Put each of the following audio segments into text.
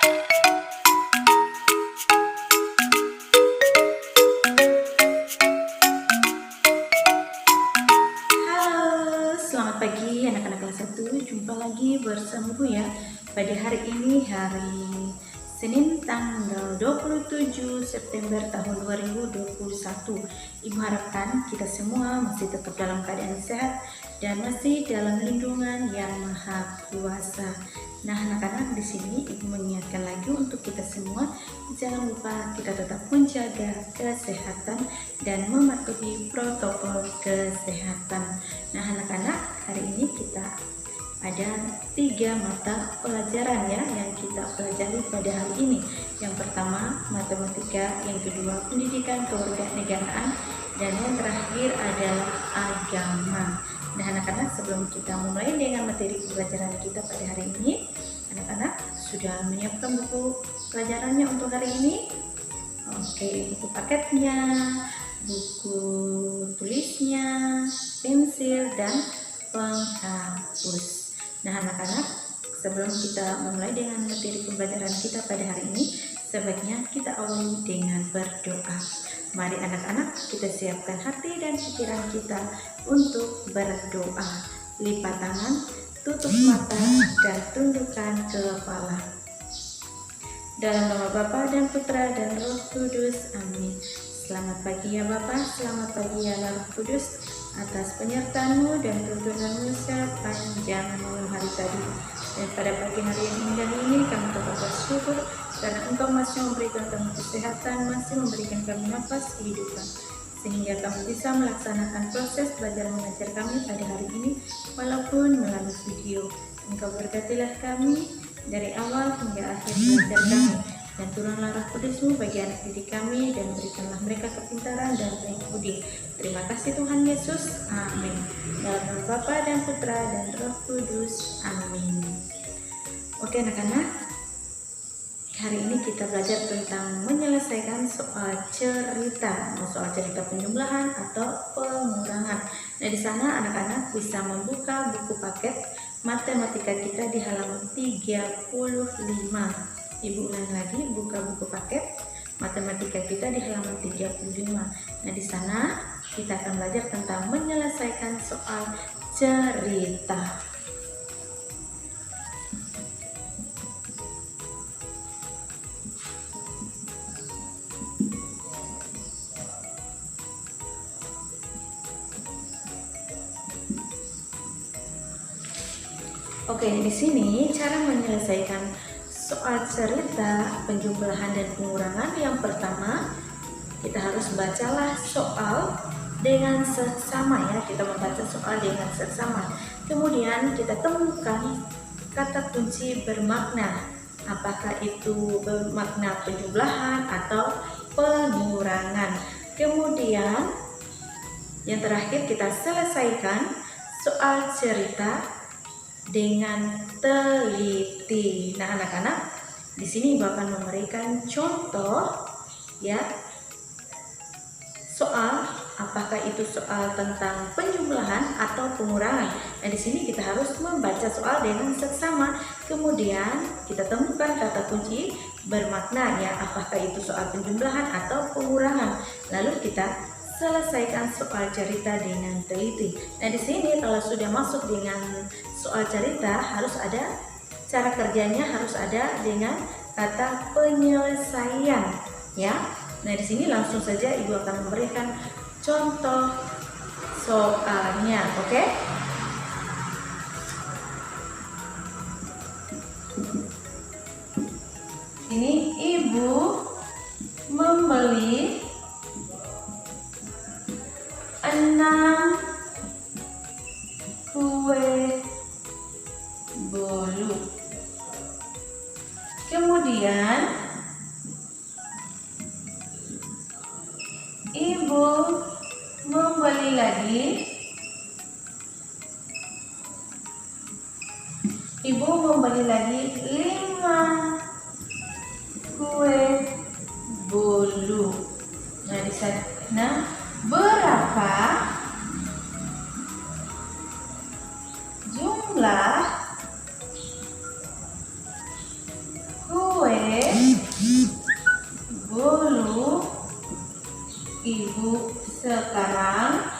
Halo, selamat pagi anak-anak kelas 1. Jumpa lagi bersama Bu ya. Pada hari ini hari Senin tanggal 27 September tahun 2021. Ibu harapkan kita semua masih tetap dalam keadaan sehat dan masih dalam lindungan yang Maha Kuasa. Nah, anak-anak, di sini Ibu mengingatkan lagi untuk kita semua, jangan lupa kita tetap menjaga kesehatan dan mematuhi protokol kesehatan. Nah, anak-anak, hari ini kita ada 3 mata pelajaran ya yang kita pelajari pada hari ini. Yang pertama matematika, yang kedua pendidikan kewarganegaraan, dan yang terakhir adalah agama. Nah, anak-anak, sebelum kita mulai dengan materi pelajaran kita pada hari ini, anak-anak sudah menyiapkan buku pelajarannya untuk hari ini? Oke, buku paketnya, buku tulisnya, pensil, dan penghapus. Nah, anak-anak, sebelum kita memulai dengan materi pembelajaran kita pada hari ini, sebaiknya kita awali dengan berdoa. Mari anak-anak, kita siapkan hati dan pikiran kita untuk berdoa. Lipat tangan, tutup mata, dan tundukkan kepala. Dalam nama Bapa dan Putra dan Roh Kudus, amin. Selamat pagi ya Bapa, selamat pagi ya Roh Kudus, atas penyertaan-Mu dan tuntunanmu sepanjang malam hari tadi. Dan pada pagi hari yang indah ini kami tetap bersyukur karena Engkau masih memberikan kami kesehatan, masih memberikan kami nafas kehidupan, sehingga kami bisa melaksanakan proses belajar mengajar kami pada hari ini walaupun melalui video. Engkau berkatilah kami dari awal hingga akhir belajar kami, dan turunlah Roh Kudus-Mu bagi anak didik kami, dan berikanlah mereka kepintaran dan baik budi. Terima kasih Tuhan Yesus, amin. Dalam nama Bapa dan Putra dan Roh Kudus, amin. Oke anak-anak, hari ini kita belajar tentang menyelesaikan soal cerita, soal cerita penjumlahan atau pengurangan. Nah, di sana anak-anak bisa membuka buku paket matematika kita di halaman 35. Ibu ulang lagi, buka buku paket matematika kita di halaman 35. Nah, di sana kita akan belajar tentang menyelesaikan soal cerita. Oke, di sini cara menyelesaikan soal cerita penjumlahan dan pengurangan. Yang pertama, kita harus bacalah soal dengan seksama ya. Kita membaca soal dengan seksama. Kemudian kita temukan kata kunci bermakna. Apakah itu bermakna penjumlahan atau pengurangan. Kemudian yang terakhir, kita selesaikan soal cerita dengan teliti. Nah, anak-anak, di sini Ibu akan memberikan contoh ya soal, apakah itu soal tentang penjumlahan atau pengurangan. Nah, di sini kita harus membaca soal dengan seksama. Kemudian kita temukan kata kunci bermakna ya, apakah itu soal penjumlahan atau pengurangan. Lalu kita selesaikan soal cerita dengan teliti. Nah, di sini kalau sudah masuk dengan soal cerita, harus ada cara kerjanya, harus ada dengan kata penyelesaian ya. Nah, di sini langsung saja Ibu akan memberikan contoh soalnya, oke? Ini Ibu membeli 6 kue bolu. Kemudian Ibu membeli lagi 5 kue bolu. Nah, di sana berapa jumlah kue sekarang.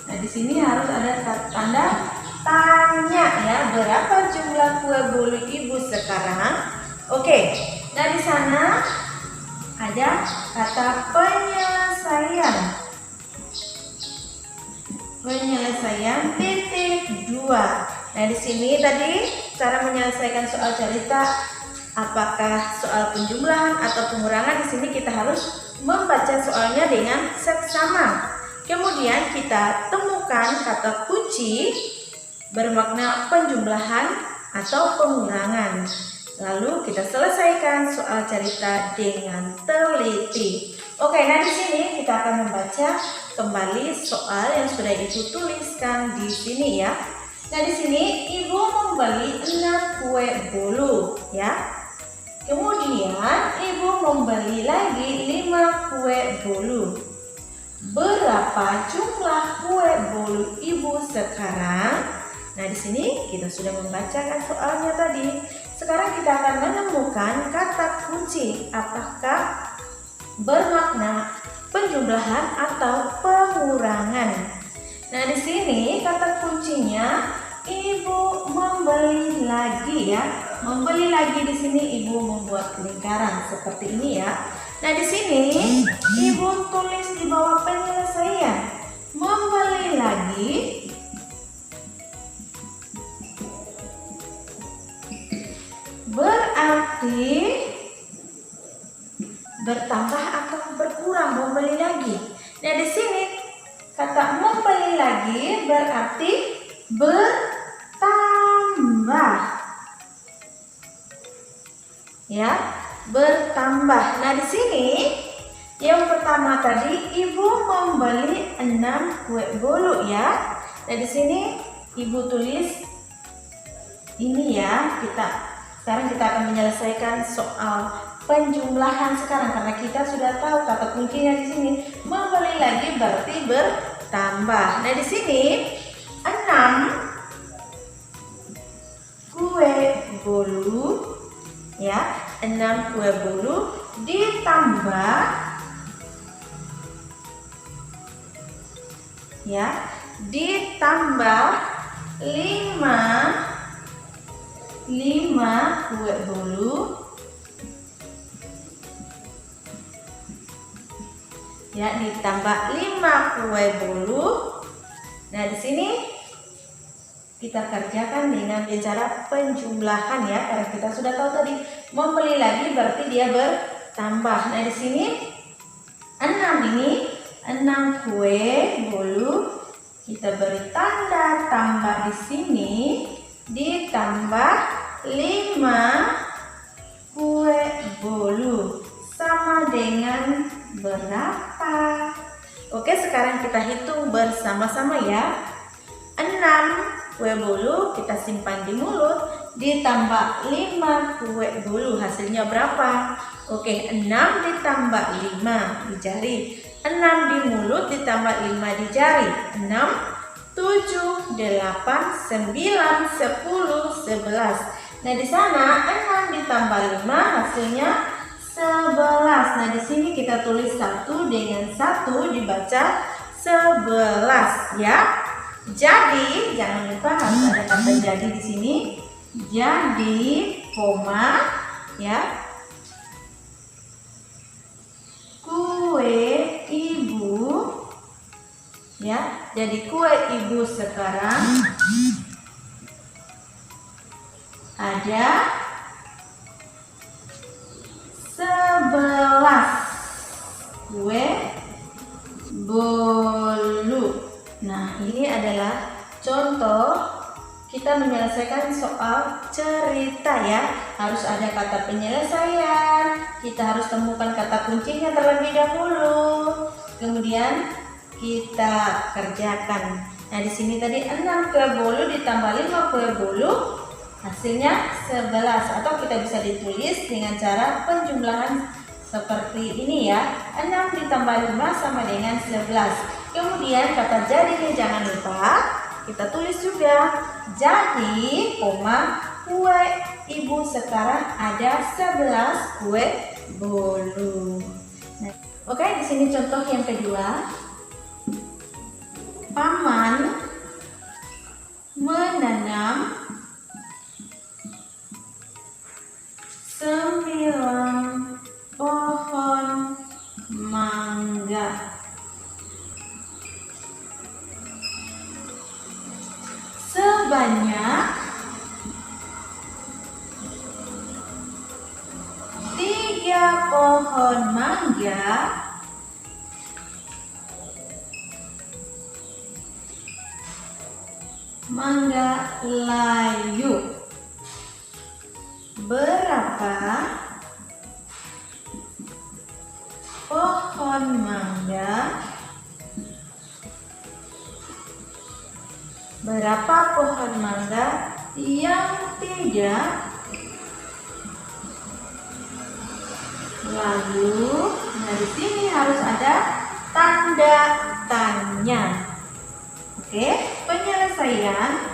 Nah, di sini harus ada tanda tanya ya, berapa jumlah kue bolu ibu sekarang? Oke, nah di sana ada kata penyelesaian. Penyelesaian titik 2. Nah, di sini tadi cara menyelesaikan soal cerita, apakah soal penjumlahan atau pengurangan, di sini kita harus membaca soalnya dengan seksama. Kemudian kita temukan kata kunci bermakna penjumlahan atau pengurangan. Lalu kita selesaikan soal cerita dengan teliti. Oke, nah di sini kita akan membaca kembali soal yang sudah ibu tuliskan di sini ya. Nah, di sini ibu membeli 6 kue bolu ya. Kemudian ibu membeli lagi 5 kue bolu. Berapa jumlah kue bolu ibu sekarang? Nah, di sini kita sudah membacakan soalnya tadi. Sekarang kita akan menemukan kata kunci, apakah bermakna penjumlahan atau pengurangan. Nah, di sini kata kuncinya ibu membeli lagi ya. Membeli lagi di sini ibu membuat lingkaran seperti ini ya. Nah, di sini ibu tulis di bawah penyelesaian. Membeli lagi berarti bertambah atau berkurang, membeli lagi. Nah, di sini kata membeli lagi berarti bertambah. Ya, bertambah. Nah, di sini yang pertama tadi ibu membeli 6 kue bolu ya. Nah, di sini ibu tulis ini ya. Sekarang kita akan menyelesaikan soal penjumlahan sekarang karena kita sudah tahu kata kuncinya di sini. Membeli lagi berarti bertambah. Nah, di sini 6 kue bolu ya, 6 kue bolu ditambah ya, ditambah 5 kue bolu ya, ditambah 5 kue bolu. Nah, di sini kita kerjakan dengan cara penjumlahan ya, karena kita sudah tahu tadi membeli lagi berarti dia bertambah. Nah, di sini 6 kue bolu, kita beri tanda tambah di sini, ditambah 5 kue bolu sama dengan berapa? Oke, sekarang kita hitung bersama-sama ya. 6 kue bolu kita simpan di mulut, ditambah 5 kue bolu, hasilnya berapa? Oke, 6 ditambah 5 di jari, 6 di mulut ditambah 5 di jari, 6, 7, 8, 9, 10, 11. Nah, di sana 6 ditambah 5 hasilnya 11. Nah, di sini kita tulis 1 dengan 1 dibaca 11 ya. Jadi, jangan lupa harus ada kata jadi di sini. Jadi, koma ya. Kue ibu ya. Jadi kue ibu sekarang ada 11 kue bolu. Nah, ini adalah contoh kita menyelesaikan soal cerita ya. Harus ada kata penyelesaian, kita harus temukan kata kuncinya terlebih dahulu, kemudian kita kerjakan. Nah, di sini tadi 6 kue bolu ditambah 5 kue bolu, hasilnya 11, atau kita bisa ditulis dengan cara penjumlahan seperti ini ya. 6 ditambah 5 sama dengan 11. Kemudian kata jadinya jangan lupa kita tulis juga. Jadi, kue ibu sekarang ada 11 kue bolu. Nah, Oke, di sini contoh yang kedua. Paman menanam 9 pohon mangga. Sebanyak 3 pohon mangga layu. Berapa pohon mangga? Berapa pohon mangga yang tidak layu? Nah, di sini harus ada tanda tanya. Oke, penyelesaian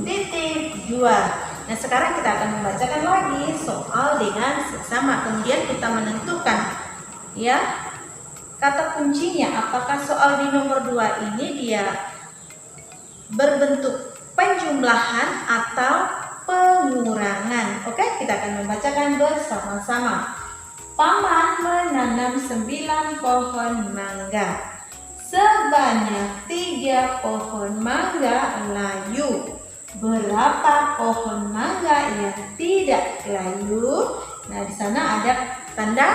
titik 2. Nah, sekarang kita akan membacakan lagi soal dengan seksama. Kemudian kita menentukan ya kata kuncinya. Apakah soal di nomor 2 ini dia berbentuk penjumlahan atau pengurangan? Oke, kita akan membacakan bersama-sama. Paman menanam 9 pohon mangga. Sebanyak 3 pohon mangga layu. Berapa pohon mangga yang tidak layu? Nah, di sana ada tanda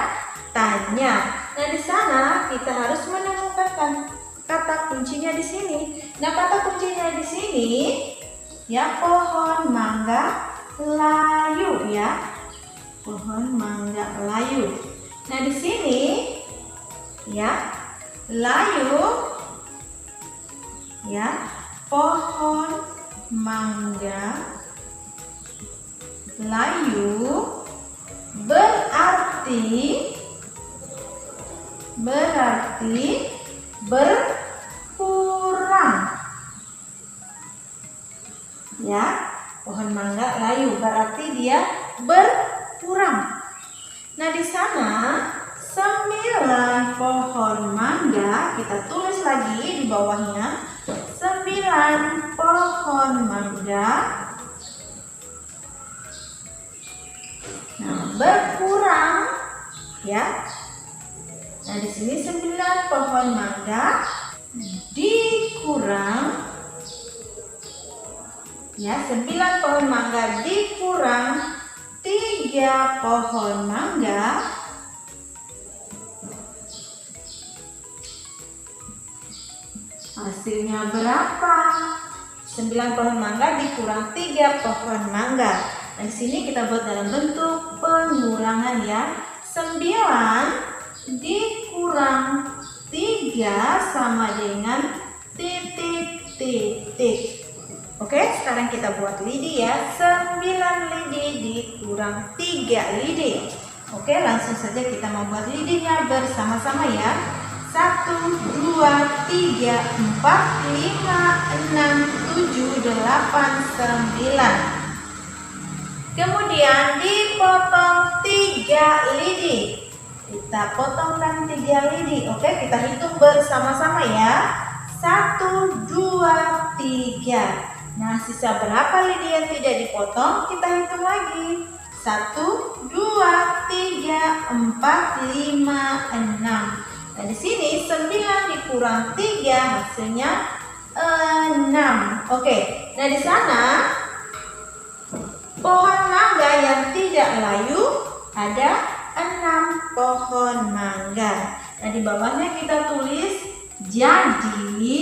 tanya. Nah, di sana kita harus menemukan kata kuncinya di sini. Nah, kata kuncinya di sini ya pohon mangga layu ya. Pohon mangga layu. Nah, di sini ya layu ya pohon mangga layu berarti berkurang ya. Pohon mangga layu berarti dia berkurang. Nah, di sana 9 pohon mangga, kita tulis lagi di bawahnya 9 pohon mangga. Nah, berkurang ya. Nah, di sini 9 pohon mangga dikurang ya, 9 pohon mangga dikurang 3 pohon mangga. Hasilnya berapa? 9 pohon mangga dikurang 3 pohon mangga. Nah, di sini kita buat dalam bentuk pengurangan ya. 9 dikurang 3 sama dengan titik-titik. Oke, sekarang kita buat lidi ya. 9 lidi dikurang 3 lidi. Oke, langsung saja kita membuat lidinya bersama-sama ya. 1, 2, 3, 4, 5, 6, 7, 8, 9. Kemudian dipotong 3 lidi. Kita potongkan 3 lidi. Oke, kita hitung bersama-sama ya. 1, 2, 3. Nah, sisa berapa lidi yang tidak dipotong? Kita hitung lagi. 1, 2, 3, 4, 5, 6. Nah, di sini 9 dikurang 3 hasilnya 6. Oke. Nah, di sana pohon mangga yang tidak layu ada 6 pohon mangga. Nah, di bawahnya kita tulis jadi,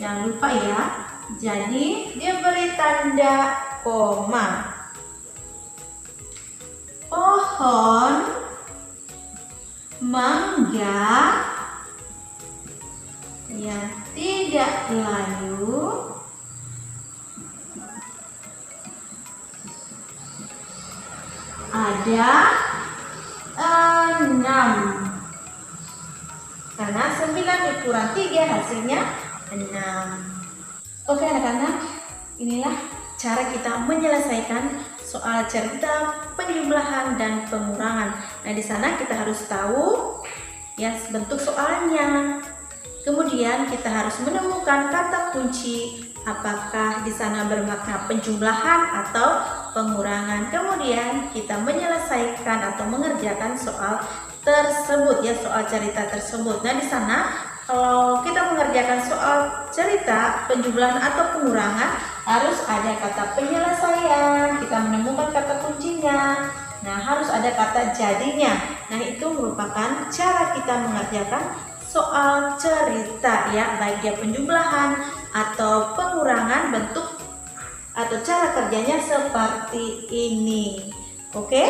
jangan lupa ya. Jadi dia beri tanda koma. Pohon mangga yang tidak layu ada 6. Karena 9 dikurang 3 hasilnya 6. Oke anak-anak, inilah cara kita menyelesaikan soal cerita penjumlahan dan pengurangan. Nah, di sana kita harus tahu ya bentuk soalnya. Kemudian kita harus menemukan kata kunci, apakah di sana bermakna penjumlahan atau pengurangan. Kemudian kita menyelesaikan atau mengerjakan soal tersebut ya, soal cerita tersebut. Nah, di sana kalau kita mengerjakan soal cerita penjumlahan atau pengurangan harus ada kata penyelesaian, kita menemukan kata kuncinya. Nah, harus ada kata jadinya. Nah, itu merupakan cara kita mengerjakan soal cerita ya, baik dia penjumlahan atau pengurangan, bentuk atau cara kerjanya seperti ini. Oke?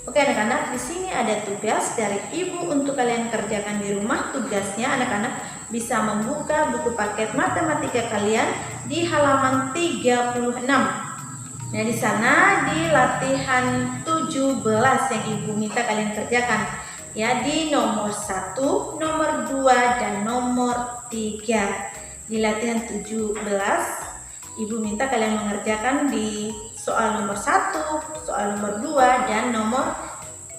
Oke anak-anak, di sini ada tugas dari ibu untuk kalian kerjakan di rumah. Tugasnya anak-anak bisa membuka buku paket matematika kalian di halaman 36. Nah, di sana di latihan 17 yang ibu minta kalian kerjakan ya, di nomor 1, nomor 2 dan nomor 3. Di latihan 17 ibu minta kalian mengerjakan di soal nomor 1, soal nomor 2 dan nomor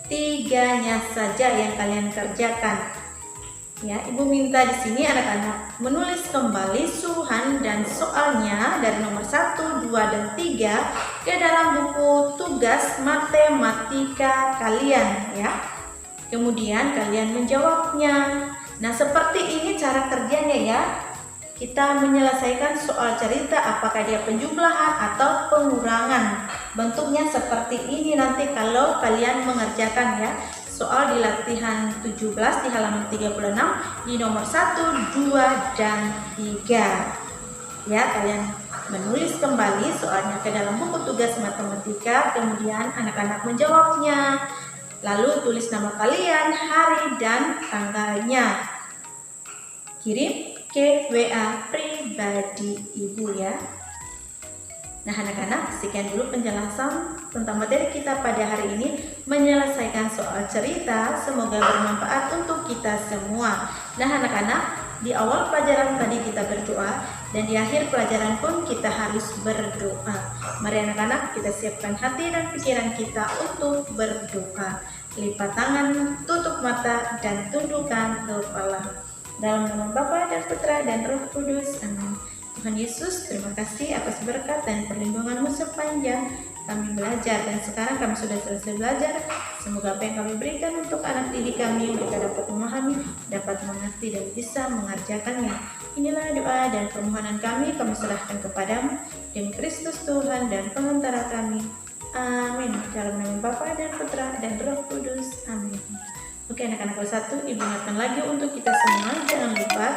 3-nya saja yang kalian kerjakan. Ya, ibu minta di sini anak-anak menulis kembali suruhan dan soalnya dari nomor 1, 2 dan 3 ke dalam buku tugas matematika kalian ya. Kemudian kalian menjawabnya. Nah, seperti ini cara kerjanya ya. Kita menyelesaikan soal cerita apakah dia penjumlahan atau pengurangan. Bentuknya seperti ini nanti kalau kalian mengerjakan ya. Soal di latihan 17 di halaman 36 di nomor 1, 2 dan 3. Ya, kalian menulis kembali soalnya ke dalam buku tugas matematika, kemudian anak-anak menjawabnya. Lalu tulis nama kalian, hari dan tanggalnya. Kirim ke WA pribadi ibu ya. Nah anak-anak, sekian dulu penjelasan tentang materi kita pada hari ini, menyelesaikan soal cerita. Semoga bermanfaat untuk kita semua. Nah anak-anak, di awal pelajaran tadi kita berdoa dan di akhir pelajaran pun kita harus berdoa. Mari anak-anak, kita siapkan hati dan pikiran kita untuk berdoa. Lipat tangan, tutup mata dan tundukkan kepala. Dalam nama Bapa dan Putra dan Roh Kudus. Amin. Tuhan Yesus, terima kasih atas berkat dan perlindungan-Mu sepanjang kami belajar, dan sekarang kami sudah selesai belajar. Semoga apa yang kami berikan untuk anak didik kami, mereka dapat memahami, dapat mengerti dan bisa mengerjakannya. Inilah doa dan permohonan kami serahkan kepadamu demi Kristus Tuhan dan pengantara kami. Amin. Dalam nama Bapa dan Putra dan Roh Kudus. Amin. Oke anak-anak, satu ibu ingatkan lagi untuk kita semua, jangan lupa